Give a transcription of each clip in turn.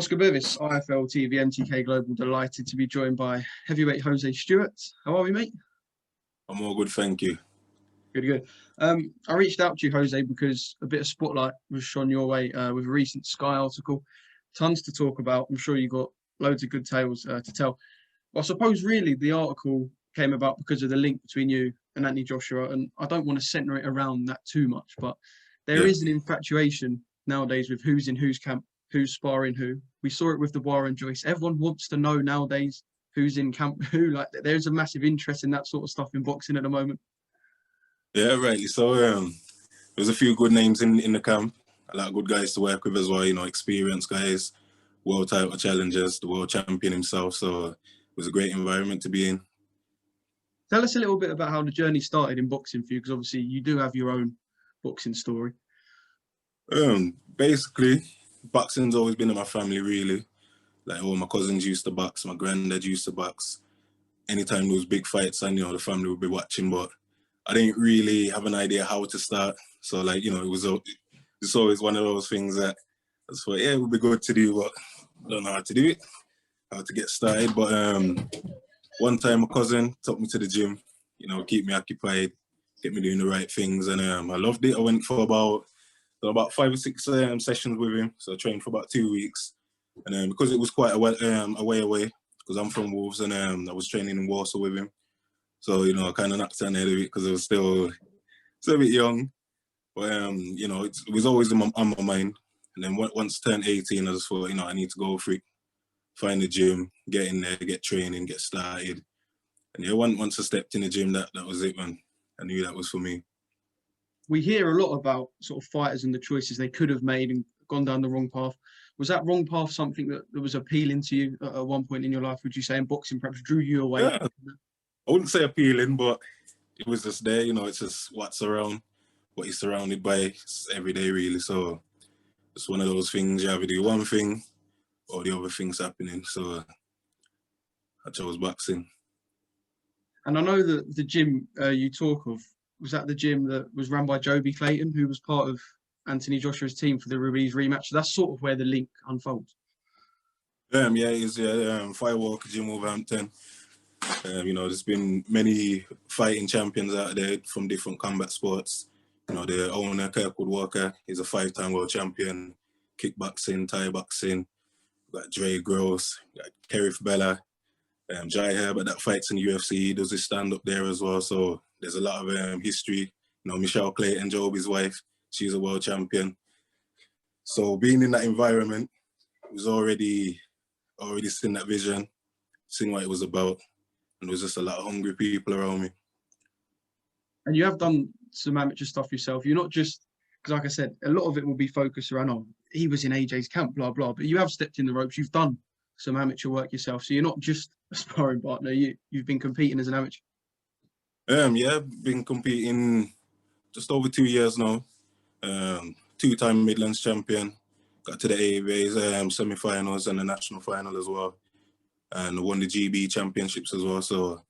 Oscar BEVIS, IFL TV, MTK Global, delighted to be joined by heavyweight Hosea Stewart. How are we, mate? I'm all good, thank you. Good, good. I reached out to you, Hosea, because a bit of spotlight was shone your way with a recent Sky article. Tons to talk about. I'm sure you got loads of good tales to tell. Well, I suppose really the article came about because of the link between you and Anthony Joshua, and I don't want to centre it around that too much, but there is an infatuation nowadays with who's in whose camp, who's sparring who. We saw it with the Warren Joyce. Everyone wants to know nowadays who's in camp who. Like, there's a massive interest in that sort of stuff in boxing at the moment. Yeah, rightly so. There's a few good names in the camp. A lot of good guys to work with as well, you know, experienced guys, world title challengers, the world champion himself. So it was a great environment to be in. Tell us a little bit about how the journey started in boxing for you, because obviously you do have your own boxing story. Basically, boxing's always been in my family, really. Like, all my cousins used to box, my granddad used to box. Anytime there was big fights, and, you know, the family would be watching, but I didn't really have an idea how to start. So, like, you know, it's always one of those things that I just thought, yeah, it would be good to do, but I don't know how to do it, how to get started. But one time, my cousin took me to the gym, you know, keep me occupied, get me doing the right things, and I loved it. I went for about 5 or 6 sessions with him, so I trained for about 2 weeks. And because it was quite a way away, because I'm from Wolves, and I was training in Warsaw with him. So, you know, I kind of knocked on the head of it because I was still a bit young. But, you know, it was always on my mind. And then once I turned 18, I just thought, you know, I need to go for it, find the gym, get in there, get training, get started. And yeah, once I stepped in the gym, that was it, man. I knew that was for me. We hear a lot about sort of fighters and the choices they could have made and gone down the wrong path. Was that wrong path something that was appealing to you at one point in your life, would you say, and boxing perhaps drew you away? Yeah. I wouldn't say appealing, but it was just there, you know, it's just what's around, what you're surrounded by. It's every day, really. So it's one of those things, you either do one thing or the other thing's happening. So I chose boxing. And I know that the gym you talk of, was that the gym that was run by Joby Clayton, who was part of Anthony Joshua's team for the Ruiz rematch? So that's sort of where the link unfolds. Yeah, it's Firewalk, Gym Wolverhampton. You know, there's been many fighting champions out there from different combat sports. You know, the owner, Kirkwood Walker, is a 5-time world champion, kickboxing, Thai boxing. We've got Dre Gross, got Kerif Bella, Jai Herbert that fights in the UFC. He does his stand-up there as well. So there's a lot of history. You know, Michelle Clayton, Joby's wife, she's a world champion. So being in that environment, it was already seeing that vision, seeing what it was about. And there was just a lot of hungry people around me. And you have done some amateur stuff yourself. You're not just, because like I said, a lot of it will be focused around, oh, he was in AJ's camp, blah, blah. But you have stepped in the ropes. You've done some amateur work yourself. So you're not just a sparring partner. You've been competing as an amateur. Yeah, I've been competing just over 2 years now. 2-time Midlands champion. Got to the AVA's semi-finals and the national final as well. And won the GB championships as well. So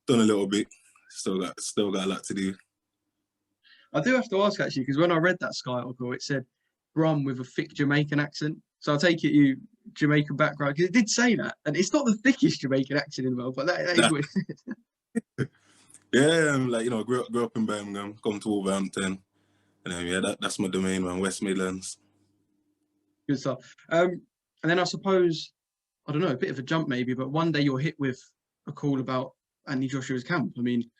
done a little bit. Still got a lot to do. I do have to ask, actually, because when I read that Sky article, it said Brum with a thick Jamaican accent. So I take it you Jamaican background, because it did say that. And it's not the thickest Jamaican accent in the world, but that is what it said. Yeah, like, you know, grew up in Birmingham, come to Wolverhampton. And yeah, that's my domain, man, West Midlands. Good stuff. And then I suppose, I don't know, a bit of a jump maybe, but one day you're hit with a call about Anthony Joshua's camp. I mean,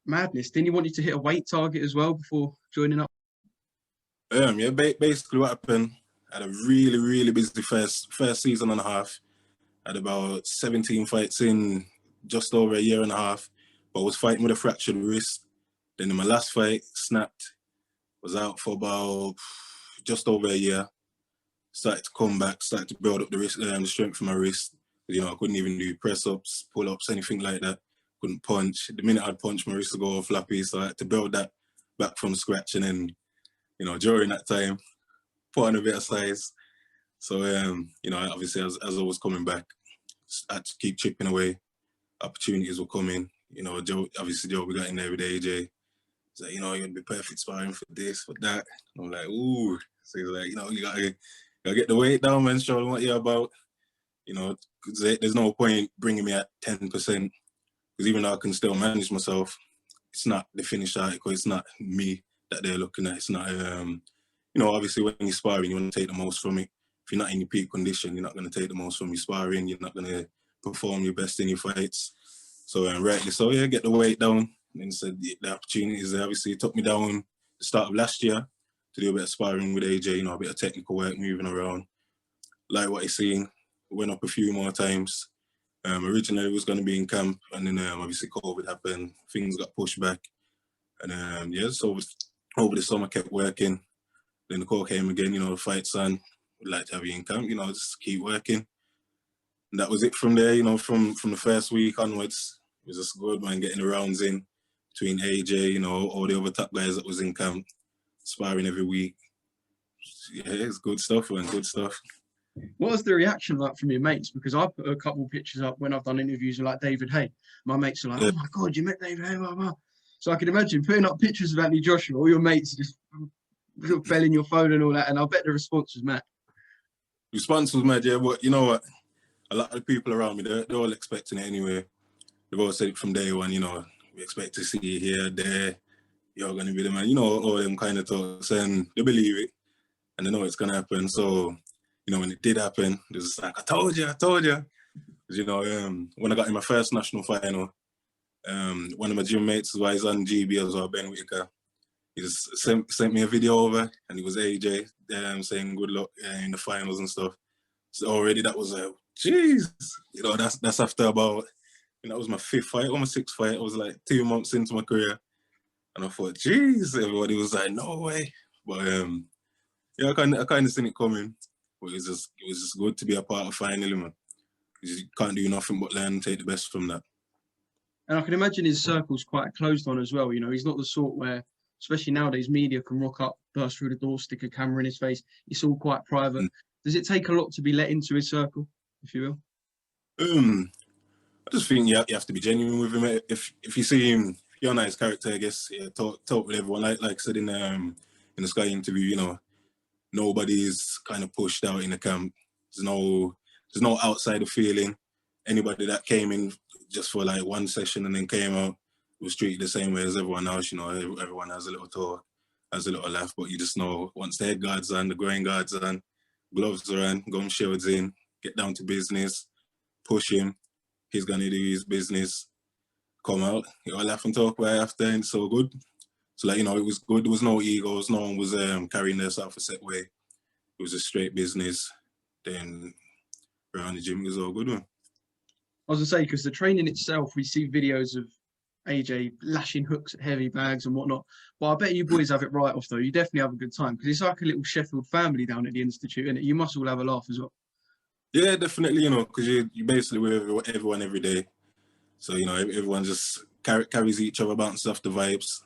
madness. Didn't he want you to hit a weight target as well before joining up? Yeah, basically what happened, I had a really, really busy first season and a half. I had about 17 fights in just over a year and a half, but I was fighting with a fractured wrist. Then in my last fight, snapped. Was out for about just over a year. Started to come back, started to build up the strength of my wrist. You know, I couldn't even do press-ups, pull-ups, anything like that. Couldn't punch. The minute I'd punch, my wrist would go all flappy. So I had to build that back from scratch. And then, you know, during that time, put on a bit of size. So, you know, obviously as I was coming back, I had to keep chipping away. Opportunities were coming. You know, Joe we got in there with AJ. He's like, you know, you're going to be perfect sparring for this, for that. And I'm like, ooh. So he's like, you know, you got to Gotta get the weight down, man. Show them what you're about. You know, 'cause there's no point bringing me at 10%, because even though I can still manage myself, it's not the finished article. It's not me that they're looking at. It's not, you know, obviously when you're sparring, you want to take the most from it. If you're not in your peak condition, you're not going to take the most from your sparring. You're not going to perform your best in your fights. So rightly so, yeah, get the weight down. And then said the opportunities there. Obviously, it took me down the start of last year to do a bit of sparring with AJ, you know, a bit of technical work, moving around. Like what you're seeing, went up a few more times. Originally it was going to be in camp, and then obviously COVID happened, things got pushed back. And yeah, so over the summer kept working. Then the call came again, you know, the fight's on, we'd like to have you in camp, you know, just keep working. And that was it from there, you know, from the first week onwards. It was just good, man, getting the rounds in between AJ, you know, all the other top guys that was in camp, sparring every week. Yeah, it's good stuff, man, good stuff. What was the reaction like from your mates? Because I put a couple of pictures up when I've done interviews with like David Hay. My mates are like, "Oh my God, you met David Hay, blah, blah." So I can imagine putting up pictures of Anthony Joshua, all your mates just fell in your phone and all that. And I bet the response was mad. Response was mad, yeah, but you know what? A lot of the people around me, they're all expecting it anyway. They've all said it from day one, you know, we expect to see you here, there, you're going to be the man, you know, all them kind of thoughts, and they believe it, and they know it's going to happen. So, you know, when it did happen, it was like, I told you. Because, you know, when I got in my first national final, one of my gym mates, who is on GB as well, Ben Whitaker, he just sent me a video over, and it was AJ saying good luck in the finals and stuff. So already that was a, jeez, you know, that's after about, you know, that was my 5th fight or my 6th fight. I was like 2 months into my career. And I thought, jeez, everybody was like, no way. But yeah, I kind of seen it coming. But it was just good to be a part of finally, man. You can't do nothing but learn and take the best from that. And I can imagine his circle's quite closed on as well. You know, he's not the sort where, especially nowadays, media can rock up, burst through the door, stick a camera in his face. It's all quite private. Does it take a lot to be let into his circle, if you will? I just think you have to be genuine with him. If you see him, if you're a nice character, I guess, yeah, talk with everyone. Like I said in the Sky interview, you know, nobody's kind of pushed out in the camp. There's no outsider feeling. Anybody that came in just for like one session and then came out was treated the same way as everyone else. You know, everyone has a little talk, has a little laugh, but you just know once the head guard's on, the groin guard's on, gloves are on, gum shields in, get down to business, push him. He's gonna do his business, come out, you know, laugh and talk right after, and so good. So like, you know, it was good. There was no egos. No one was carrying themselves a set way. It was a straight business. Then around the gym, it was all good, man. I was gonna say, because the training itself, we see videos of AJ lashing hooks at heavy bags and whatnot. But I bet you boys have it right off though. You definitely have a good time because it's like a little Sheffield family down at the institute, and you must all have a laugh as well. Yeah, definitely. You know, because you basically with everyone every day. So you know, everyone just carries each other, bounces off the vibes.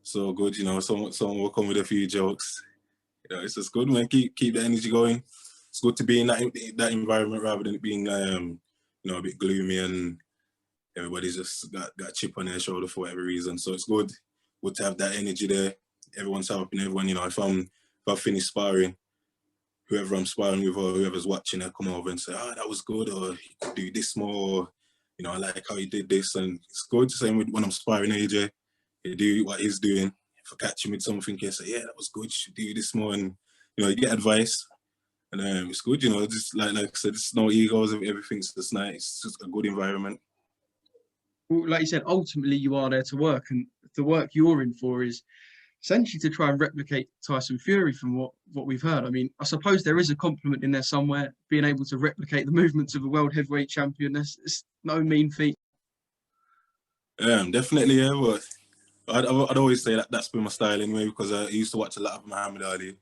So good, you know. Someone will come with a few jokes. You know, it's just good, man. Keep the energy going. It's good to be in that environment rather than it being you know, a bit gloomy and everybody's just got a chip on their shoulder for whatever reason. So it's good to have that energy there. Everyone's helping everyone. You know, if I finish sparring, whoever I'm sparring with or whoever's watching, I come over and say, "Oh, that was good," or "You could do this more." You know, I like how you did this, and it's good. Same with when I'm sparring AJ, you do what he's doing. If I catch him with something, you say, "Yeah, that was good. You should do this more," and you know, you get advice. And it's good, you know, just like I said, it's no egos, everything's just nice. It's just a good environment. Well, like you said, ultimately you are there to work, and the work you're in for is essentially to try and replicate Tyson Fury from what we've heard. I mean, I suppose there is a compliment in there somewhere, being able to replicate the movements of a world heavyweight champion. It's no mean feat. Definitely, yeah, but I'd always say that's been my style anyway, because I used to watch a lot of Muhammad Ali.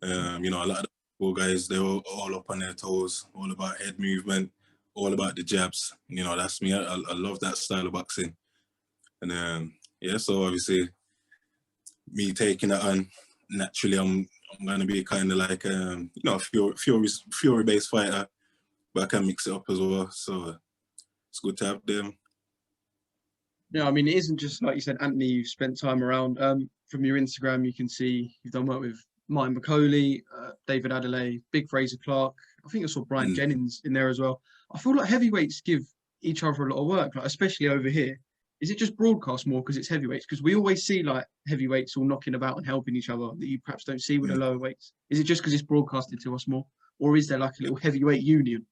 You know, a lot of the guys, they were all up on their toes, all about head movement, all about the jabs. You know, that's me. I love that style of boxing. And yeah, so obviously me taking that on, naturally I'm gonna be kind of like you know, Fury based fighter, but I can mix it up as well. So it's good to have them. Yeah, I mean, it isn't just like you said, Anthony. You've spent time around. From your Instagram, you can see you've done work with Martin McCauley, David Adelaide, Big Fraser Clark. I think I saw Brian Jennings in there as well. I feel like heavyweights give each other a lot of work, like especially over here. Is it just broadcast more because it's heavyweights? Because we always see like heavyweights all knocking about and helping each other that you perhaps don't see with the lower weights. Is it just because it's broadcasted to us more, or is there like a little heavyweight union?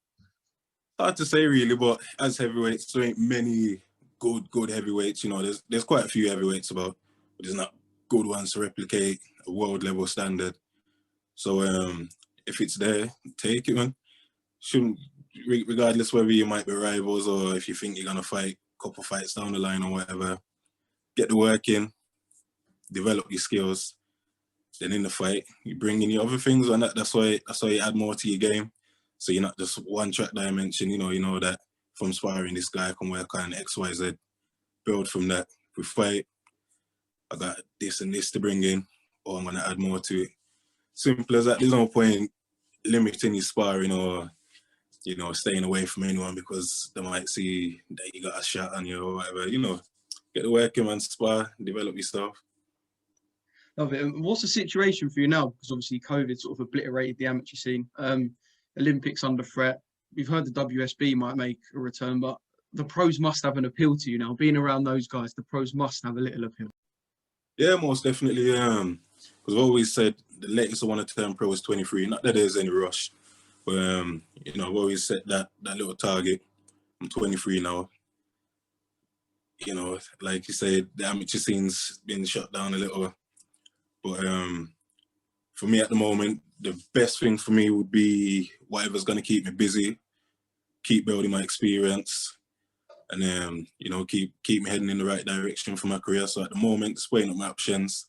Hard to say really, but as heavyweights, there ain't many good heavyweights. You know, there's quite a few heavyweights about, but there's not good ones to replicate a world level standard. So if it's there, take it, man. Shouldn't, regardless whether you might be rivals or if you think you're gonna fight a couple fights down the line or whatever, get the work in, develop your skills. Then in the fight, you bring in your other things, and that's why you add more to your game. So you're not just one track dimension. You know that from sparring, this guy can work on X, Y, Z. Build from that. If we fight, I got this and this to bring in, or I'm gonna add more to it. Simple as that. There's no point limiting your sparring or, you know, staying away from anyone because they might see that you got a shot on you or whatever. You know, get the work in and spar, develop yourself. Love it. And what's the situation for you now? Because obviously COVID sort of obliterated the amateur scene. Olympics under threat. We've heard the WSB might make a return, but the pros must have an appeal to you now. Being around those guys, the pros must have a little appeal. Yeah, most definitely. Because I've always said the latest I want to turn pro is 23. Not that there's any rush, but you know, I've always set that little target. I'm 23 now. You know, like you said, the amateur scene's been shut down a little. But for me at the moment, the best thing for me would be whatever's going to keep me busy, keep building my experience, and you know, keep me heading in the right direction for my career. So at the moment, just weighing up my options,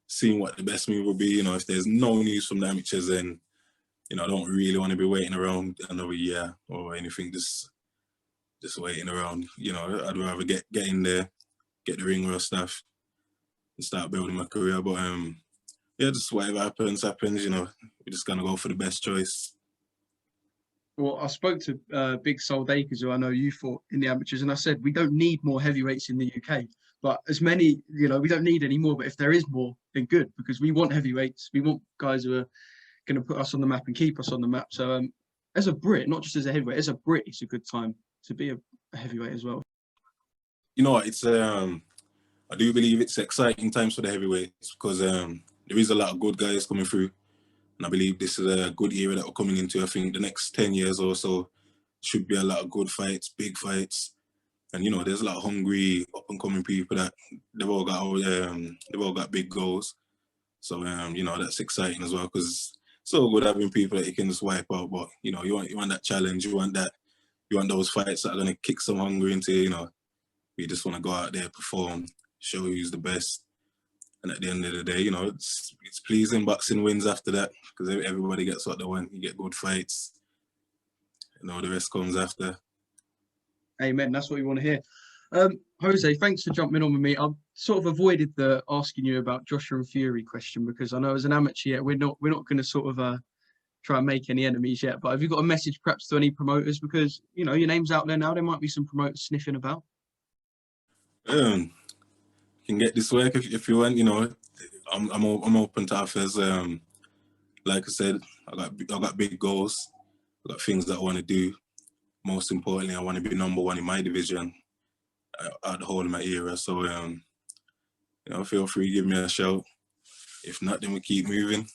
seeing what the best move will be. You know, if there's no news from the amateurs, then, you know, I don't really want to be waiting around another year or anything. Just waiting around. You know, I'd rather get in there, get the ring rust stuff, and start building my career. But yeah, just whatever happens. You know, we're just gonna go for the best choice. Well, I spoke to Big Sol Dakers, who I know you fought in the amateurs, and I said we don't need more heavyweights in the UK. But as many, you know, we don't need any more. But if there is more, then good, because we want heavyweights. We want guys who are going to put us on the map and keep us on the map. So as a Brit, not just as a heavyweight, as a Brit, it's a good time to be a heavyweight as well. You know what? It's I do believe it's exciting times for the heavyweights because there is a lot of good guys coming through. And I believe this is a good era that we're coming into. I think the next 10 years or so should be a lot of good fights, big fights. And, you know, there's a lot of hungry, up-and-coming people that they've all got big goals. So, you know, that's exciting as well because it's so good having people that you can just wipe out. But, you know, you want that challenge. You want those fights that are going to kick some hunger into, you know, you just want to go out there, perform, show who's the best. And at the end of the day, you know, it's pleasing. Boxing wins after that because everybody gets what they want. You get good fights. You know, the rest comes after. Amen. That's what we want to hear. Jose, thanks for jumping on with me. I've sort of avoided the asking you about Joshua and Fury question because I know as an amateur yet we're not going to sort of try and make any enemies yet. But have you got a message perhaps to any promoters, because you know your name's out there now? There might be some promoters sniffing about. You can get this work if you want. You know, I'm open to offers. Like I said, I got big goals. I got things that I want to do. Most importantly, I want to be number one in my division at the whole of my era. So, you know, feel free to give me a shout. If not, then we keep moving.